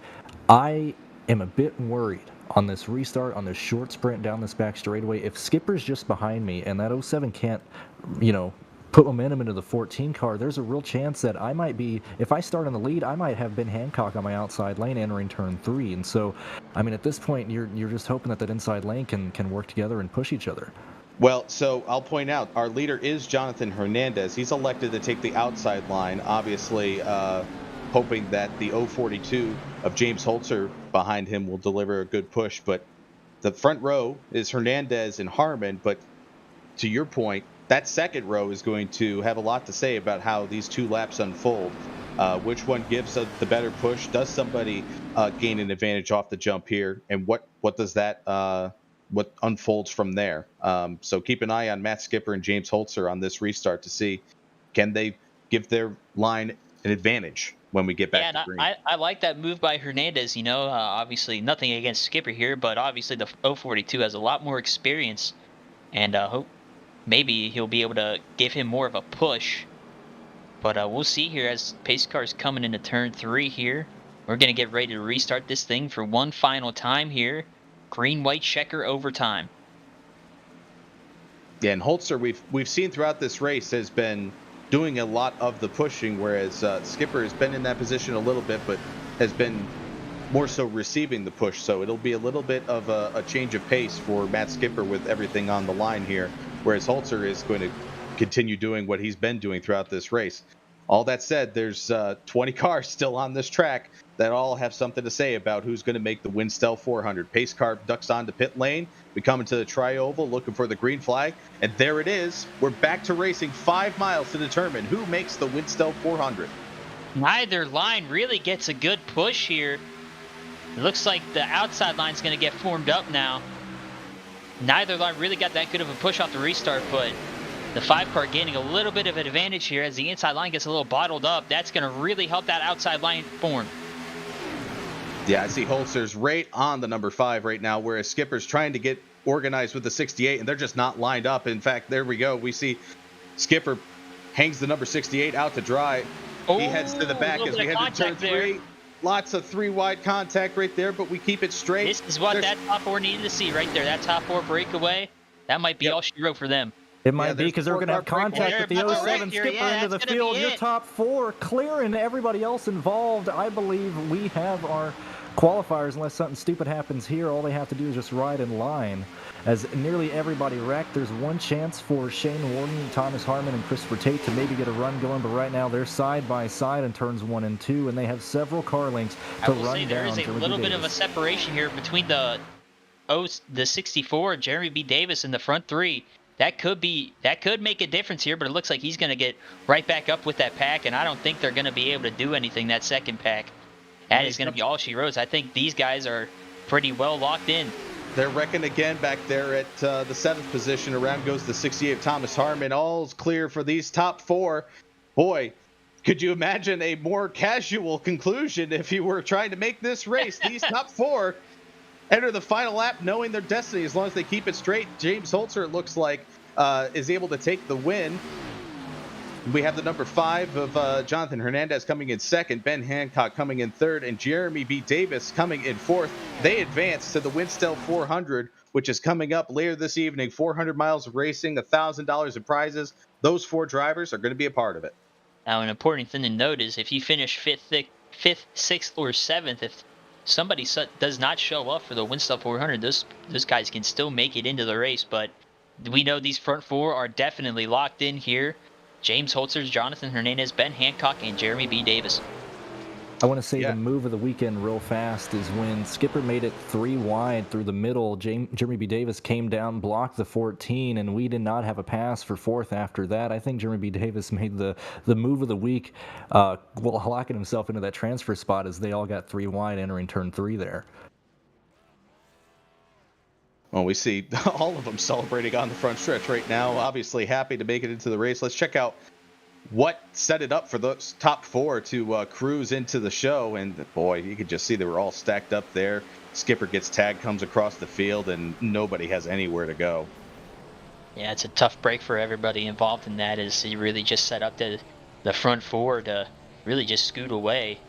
I am a bit worried on this restart, on this short sprint down this back straightaway. If skipper's just behind me and that 07 can't, put momentum into the 14 car, there's a real chance that I might be, if I start in the lead, I might have Ben Hancock on my outside lane entering turn 3. And so, I mean, at this point, you're just hoping that inside lane can work together and push each other. Well, so I'll point out, our leader is Jonathan Hernandez. He's elected to take the outside line, obviously hoping that the 042 of James Holzer behind him will deliver a good push. But the front row is Hernandez and Harmon. But to your point, that second row is going to have a lot to say about how these 2 laps unfold. Which one gives the better push? Does somebody gain an advantage off the jump here? And what does that what unfolds from there? So keep an eye on Matt Skipper and James Holzer on this restart to see, can they give their line an advantage when we get back to green. I like that move by Hernandez. Obviously nothing against Skipper here, but obviously the 042 has a lot more experience, and hope maybe he'll be able to give him more of a push. But we'll see here as pace car's coming into turn 3 here. We're going to get ready to restart this thing for one final time here. Green-white checker overtime. Yeah, and Holzer, we've seen throughout this race, has been doing a lot of the pushing, whereas Skipper has been in that position a little bit, but has been more so receiving the push. So it'll be a little bit of a change of pace for Matt Skipper with everything on the line here, whereas Holzer is going to continue doing what he's been doing throughout this race. All that said, there's 20 cars still on this track that all have something to say about who's going to make the WINSTEL 400. Pace car ducks onto pit lane. We come into the tri-oval looking for the green flag, and there it is. We're back to racing 5 miles to determine who makes the WINSTEL 400. Neither line really gets a good push here. It looks like the outside line's going to get formed up now. Neither line really got that good of a push off the restart, but the 5 car gaining a little bit of an advantage here as the inside line gets a little bottled up. That's going to really help that outside line form. Yeah, I see Holzer's right on the number 5 right now, whereas Skipper's trying to get organized with the 68, and they're just not lined up. In fact, there we go. We see Skipper hangs the number 68 out to dry. He heads to the back as we head to turn 3. Lots of 3 wide contact right there, but we keep it straight. This is what that top 4 needed to see right there. That top 4 breakaway, that might be all she wrote for them. It might be because they're going to have contact with the 07 Skipper into the field. Your top 4 clearing everybody else involved. I believe we have our qualifiers. Unless something stupid happens here, all they have to do is just ride in line. As nearly everybody wrecked, there's one chance for Shane Warden, Thomas Harmon, and Christopher Tate to maybe get a run going, but right now they're side by side in turns 1 and 2, and they have several car links to run down. There is a little bit of a separation here between the 64, Jeremy B. Davis, in the front 3. That could make a difference here, but it looks like he's going to get right back up with that pack, and I don't think they're going to be able to do anything that second pack. That is going to be all she wrote. I think these guys are pretty well locked in. They're wrecking again back there at the 7th position. Around goes the 68 Thomas Harmon. All's clear for these top 4. Boy, could you imagine a more casual conclusion if you were trying to make this race? These top 4 enter the final lap knowing their destiny as long as they keep it straight. James Holzer, it looks like, is able to take the win. We have the number 5 of Jonathan Hernandez coming in second, Ben Hancock coming in third, and Jeremy B. Davis coming in fourth. They advance to the WINSTEL 400, which is coming up later this evening. 400 miles of racing, $1,000 in prizes. Those 4 drivers are going to be a part of it. Now, an important thing to note is if you finish fifth, sixth, or seventh, if somebody does not show up for the WINSTEL 400, those guys can still make it into the race. But we know these front 4 are definitely locked in here. James Holzer, Jonathan Hernandez, Ben Hancock, and Jeremy B. Davis. I want to say the move of the weekend real fast is when Skipper made it 3 wide through the middle. Jeremy B. Davis came down, blocked the 14, and we did not have a pass for 4th after that. I think Jeremy B. Davis made the move of the week, locking himself into that transfer spot as they all got 3 wide entering turn 3 there. Well, we see all of them celebrating on the front stretch right now. Obviously happy to make it into the race. Let's check out what set it up for those top 4 to cruise into the show. And boy, you could just see they were all stacked up there. Skipper gets tagged, comes across the field, and nobody has anywhere to go. Yeah, it's a tough break for everybody involved in that, as he really just set up the front 4 to really just scoot away.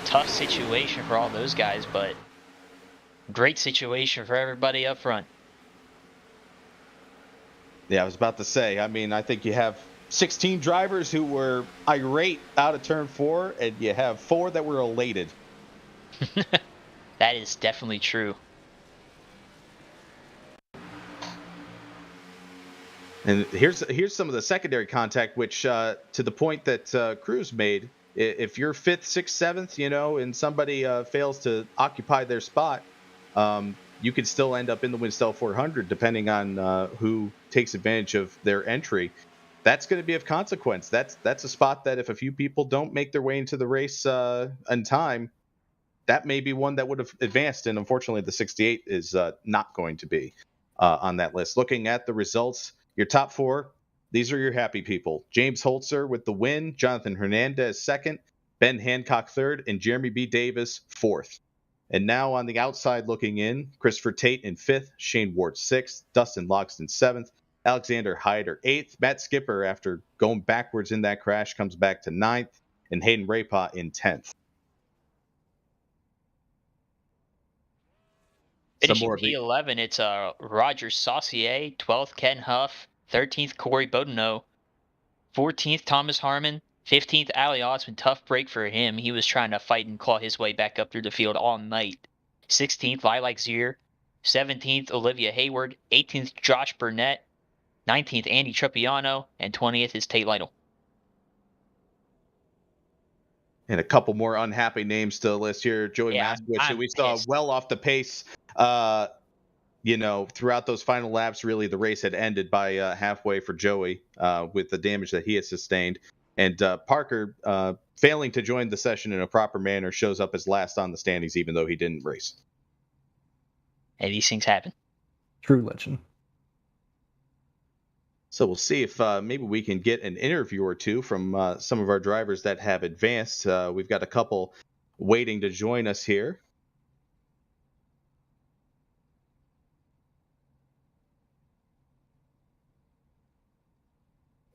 Tough situation for all those guys, but great situation for everybody up front. Yeah, I was about to say, I mean, I think you have 16 drivers who were irate out of turn 4, and you have 4 that were elated. That is definitely true. And here's some of the secondary contact, which to the point that Cruz made, if you're 5th, 6th, 7th, you know, and somebody fails to occupy their spot, you could still end up in the WINSTEL 400 depending on who takes advantage of their entry. That's going to be of consequence. That's a spot that if a few people don't make their way into the race in time, that may be one that would have advanced. And unfortunately, the 68 is not going to be on that list. Looking at the results, your top 4, these are your happy people. James Holzer with the win, Jonathan Hernandez 2nd, Ben Hancock 3rd, and Jeremy B. Davis 4th. And now on the outside looking in, Christopher Tate in 5th, Shane Ward 6th, Dustin Logston 7th, Alexander Hyder 8th, Matt Skipper, after going backwards in that crash, comes back to 9th, and Hayden Raypaw in 10th. Finishing P11, it's Roger Saucier, 12th Ken Huff, 13th Corey Bodeno, 14th Thomas Harmon, 15th Ali Osman. Tough break for him. He was trying to fight and claw his way back up through the field all night. 16th Lilac Zier, 17th Olivia Hayward, 18th Josh Burnett, 19th Andy Truppiano, and 20th is Tate Lytle. And a couple more unhappy names to the list here. Joey Maskowitz, who we saw well off the pace, you know, throughout those final laps. Really, the race had ended by halfway for Joey with the damage that he had sustained. And Parker, failing to join the session in a proper manner, shows up as last on the standings, even though he didn't race. Hey, these things happen. True legend. So we'll see if maybe we can get an interview or two from some of our drivers that have advanced. We've got a couple waiting to join us here.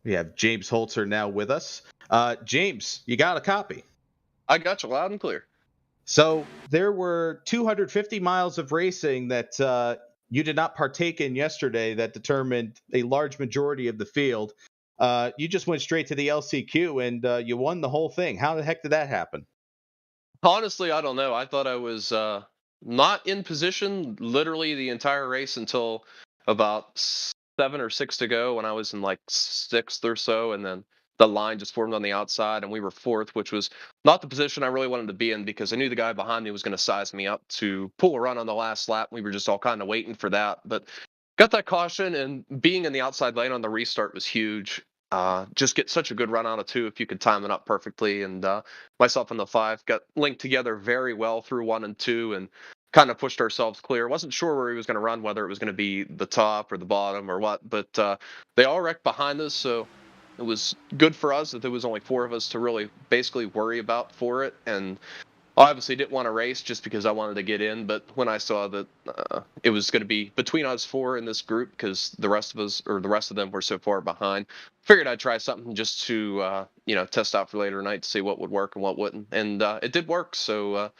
We have James Holzer now with us. James, you got a copy? I got you loud and clear. So there were 250 miles of racing that you did not partake in yesterday that determined a large majority of the field. You just went straight to the LCQ and you won the whole thing. How the heck did that happen? Honestly, I don't know. I thought I was not in position literally the entire race until about 7 or 6 to go, when I was in like 6th or so, and then the line just formed on the outside and we were 4th, which was not the position I really wanted to be in because I knew the guy behind me was going to size me up to pull a run on the last lap. We were just all kind of waiting for that, but got that caution, and being in the outside lane on the restart was huge. Just get such a good run out of 2 if you could time it up perfectly, and myself and the 5 got linked together very well through 1 and 2 and kind of pushed ourselves clear. Wasn't sure where he was going to run, whether it was going to be the top or the bottom or what, but they all wrecked behind us, so it was good for us that there was only 4 of us to really basically worry about for it. And obviously didn't want to race just because I wanted to get in. But when I saw that it was going to be between us four in this group, because the rest of them were so far behind, figured I'd try something just to test out for later tonight to see what would work and what wouldn't, and it did work. So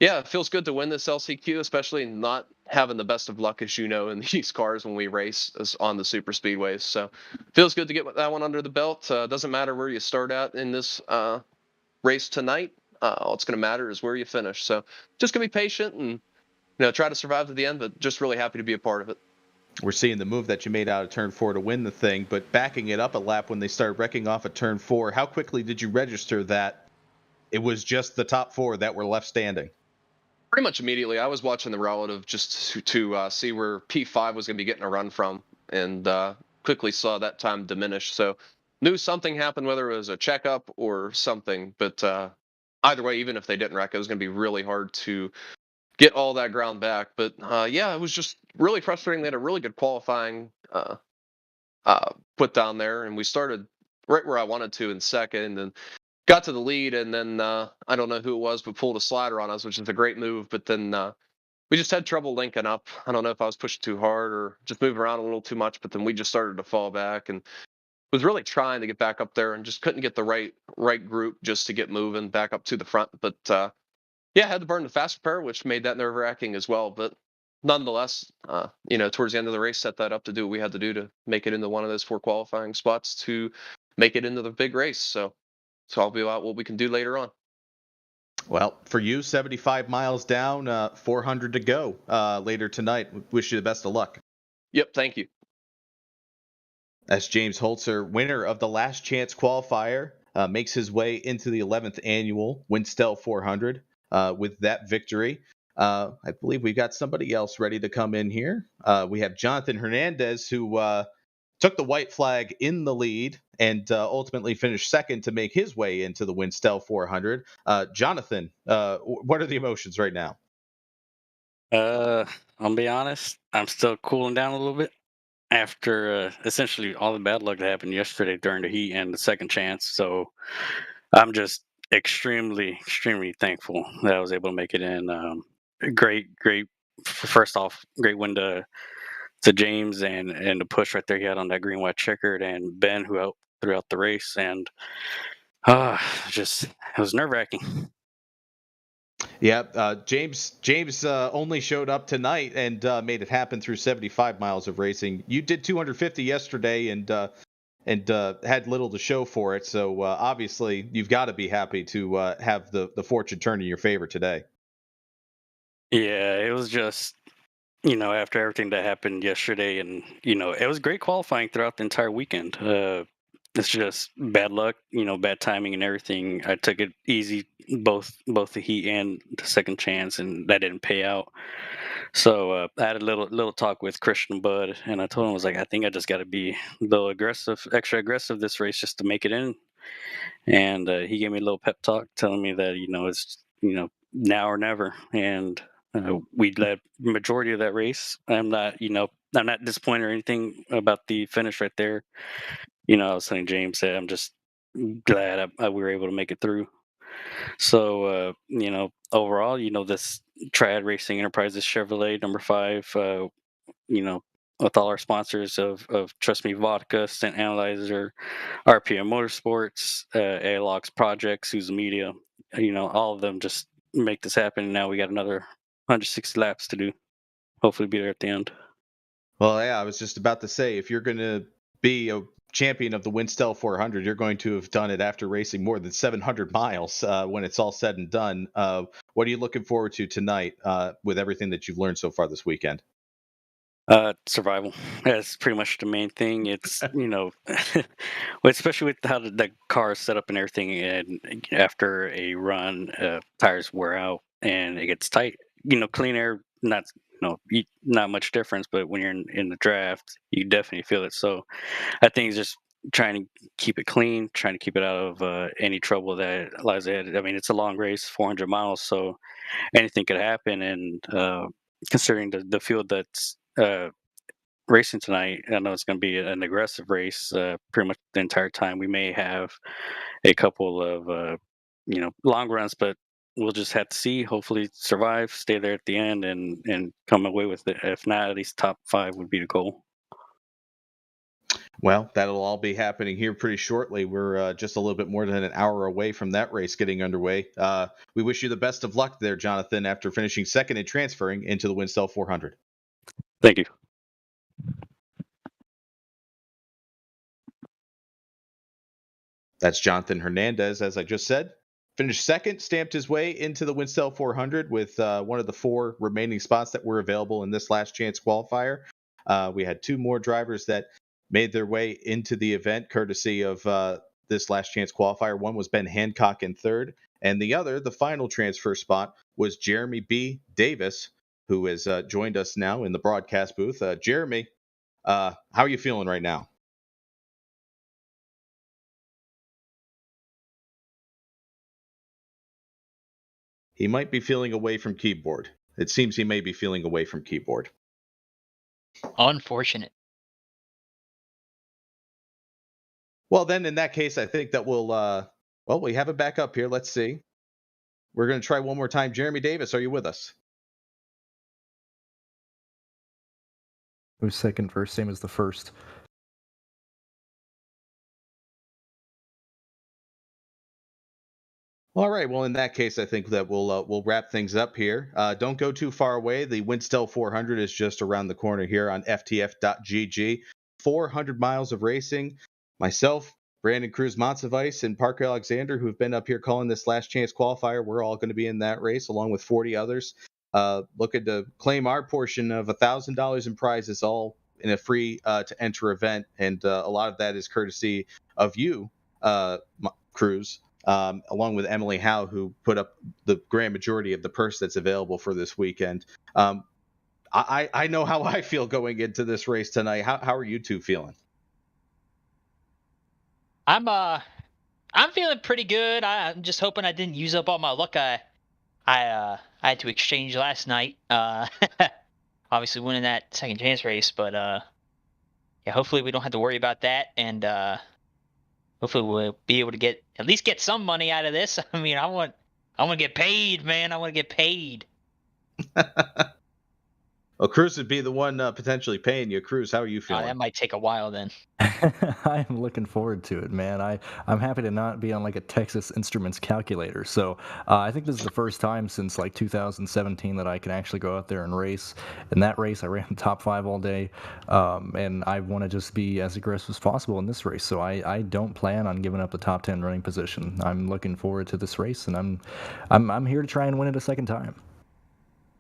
yeah, it feels good to win this LCQ, especially not having the best of luck, as you know, in these cars when we race on the super speedways. So feels good to get that one under the belt. Doesn't matter where you start at in this race tonight. All it's going to matter is where you finish. So just gonna be patient and try to survive to the end. But just really happy to be a part of it. We're seeing the move that you made out of turn 4 to win the thing, but backing it up a lap when they started wrecking off at turn 4, how quickly did you register that it was just the top 4 that were left standing? Pretty much immediately. I was watching the relative just to see where P5 was going to be getting a run from, and quickly saw that time diminish. So knew something happened, whether it was a checkup or something. But either way, even if they didn't wreck, it was going to be really hard to get all that ground back. But yeah, it was just really frustrating. They had a really good qualifying put down there, and we started right where I wanted to in second, and got to the lead, and then I don't know who it was, but pulled a slider on us, which is a great move. But then we just had trouble linking up. I don't know if I was pushing too hard or just moving around a little too much, but then we just started to fall back, and was really trying to get back up there and just couldn't get the right group just to get moving back up to the front. But yeah, had to burn the fast repair, which made that nerve wracking as well. But nonetheless, towards the end of the race, set that up to do what we had to do to make it into one of those 4 qualifying spots to make it into the big race. So I'll be about what we can do later on. Well, for you, 75 miles down, 400 to go later tonight. Wish you the best of luck. Yep, thank you. As James Holzer, winner of the Last Chance qualifier, makes his way into the 11th annual WINSTEL 400 with that victory. I believe we've got somebody else ready to come in here. We have Jonathan Hernandez, who took the white flag in the lead and ultimately finished second to make his way into the WINSTEL 400. Jonathan, what are the emotions right now? I'll be honest, I'm still cooling down a little bit after essentially all the bad luck that happened yesterday during the heat and the second chance. So I'm just extremely thankful that I was able to make it in. Great. First off, great win to James and the push right there he had on that green white checkered, and Ben who helped throughout the race, and just it was nerve wracking. Yeah, James only showed up tonight and made it happen through 75 miles of racing. You did 250 yesterday and had little to show for it. So obviously, you've got to be happy to have the fortune turn in your favor today. Yeah, it was just after everything that happened yesterday, and it was great qualifying throughout the entire weekend. It's just bad luck, bad timing and everything. I took it easy both the heat and the second chance, and that didn't pay out. So I had a little talk with Christian Bud, and I told him, I was like, I think I just got to be a little extra aggressive this race just to make it in. And he gave me a little pep talk, telling me that it's now or never, and we led majority of that race. I'm not disappointed or anything about the finish right there. I was telling James that I'm just glad we were able to make it through. So, overall, this Triad Racing Enterprises Chevrolet number 5, with all our sponsors of Trust Me Vodka, Scent Analyzer, RPM Motorsports, ALOX Projects, Sousa Media, all of them just make this happen. Now we got another 160 laps to do. Hopefully be there at the end. Well, yeah, I was just about to say, if you're going to be a champion of the WINSTEL 400, you're going to have done it after racing more than 700 miles when it's all said and done. What are you looking forward to tonight with everything that you've learned so far this weekend? Survival. That's pretty much the main thing. It's especially with how the car is set up and everything, and after a run, tires wear out and it gets tight. Clean air, not much difference, but when you're in the draft, you definitely feel it. So I think it's just trying to keep it clean, trying to keep it out of any trouble that lies ahead. I mean, it's a long race, 400 miles, so anything could happen. And considering the field that's racing tonight, I know it's going to be an aggressive race pretty much the entire time. We may have a couple of long runs, but we'll just have to see. Hopefully, survive, stay there at the end, and come away with it. If not, at least top 5 would be the goal. Well, that'll all be happening here pretty shortly. We're just a little bit more than an hour away from that race getting underway. We wish you the best of luck there, Jonathan, after finishing second and transferring into the WINSTEL 400. Thank you. That's Jonathan Hernandez, as I just said. Finished second, stamped his way into the WINSTEL 400 with one of the 4 remaining spots that were available in this last chance qualifier. We had 2 more drivers that made their way into the event courtesy of this last chance qualifier. One was Ben Hancock in third, and the other, the final transfer spot, was Jeremy B. Davis, who has joined us now in the broadcast booth. Jeremy, how are you feeling right now? He might be feeling away from keyboard. It seems he may be feeling away from keyboard. Unfortunate. Well, then in that case, I think that we have it back up here. Let's see. We're going to try one more time. Jeremy Davis, are you with us? Who's second first? Same as the first. All right. Well, in that case, I think that we'll wrap things up here. Don't go too far away. The WINSTEL 400 is just around the corner here on FTF.GG. 400 miles of racing. Myself, Brandon Cruz Montsevice, and Parker Alexander, who've been up here calling this last chance qualifier, we're all going to be in that race along with 40 others. Looking to claim our portion of $1,000 in prizes, all in a free to enter event, and a lot of that is courtesy of you, Cruz. Along with Emily Howe, who put up the grand majority of the purse that's available for this weekend. I know how I feel going into this race tonight. How are you two feeling? I'm feeling pretty good. I'm just hoping I didn't use up all my luck. I had to exchange last night. Obviously winning that second chance race, but yeah, hopefully we don't have to worry about that, and hopefully we'll be able to at least get some money out of this. I mean, I want to get paid, man. I want to get paid. Well, Cruz would be the one potentially paying you. Cruz, how are you feeling? That might take a while then. I'm looking forward to it, man. I'm happy to not be on like a Texas Instruments calculator. So I think this is the first time since like 2017 that I can actually go out there and race. In that race, I ran top 5 all day, and I want to just be as aggressive as possible in this race. So I don't plan on giving up the top 10 running position. I'm looking forward to this race, and I'm here to try and win it a second time.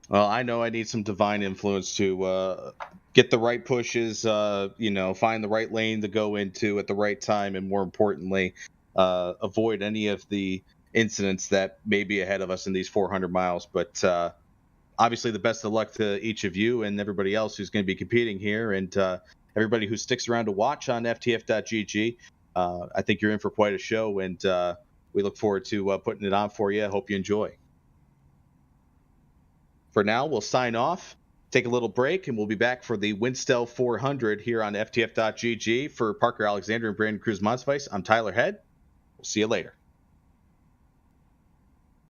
Well, I know I need some divine influence to get the right pushes, find the right lane to go into at the right time, and more importantly, avoid any of the incidents that may be ahead of us in these 400 miles. But obviously, the best of luck to each of you and everybody else who's going to be competing here, and everybody who sticks around to watch on FTF.GG. I think you're in for quite a show, and we look forward to putting it on for you. I hope you enjoy. For now, we'll sign off, take a little break, and we'll be back for the WINSTEL 400 here on FTF.GG. For Parker Alexander and Brandon Cruz Montsevice, I'm Tyler Head. We'll see you later.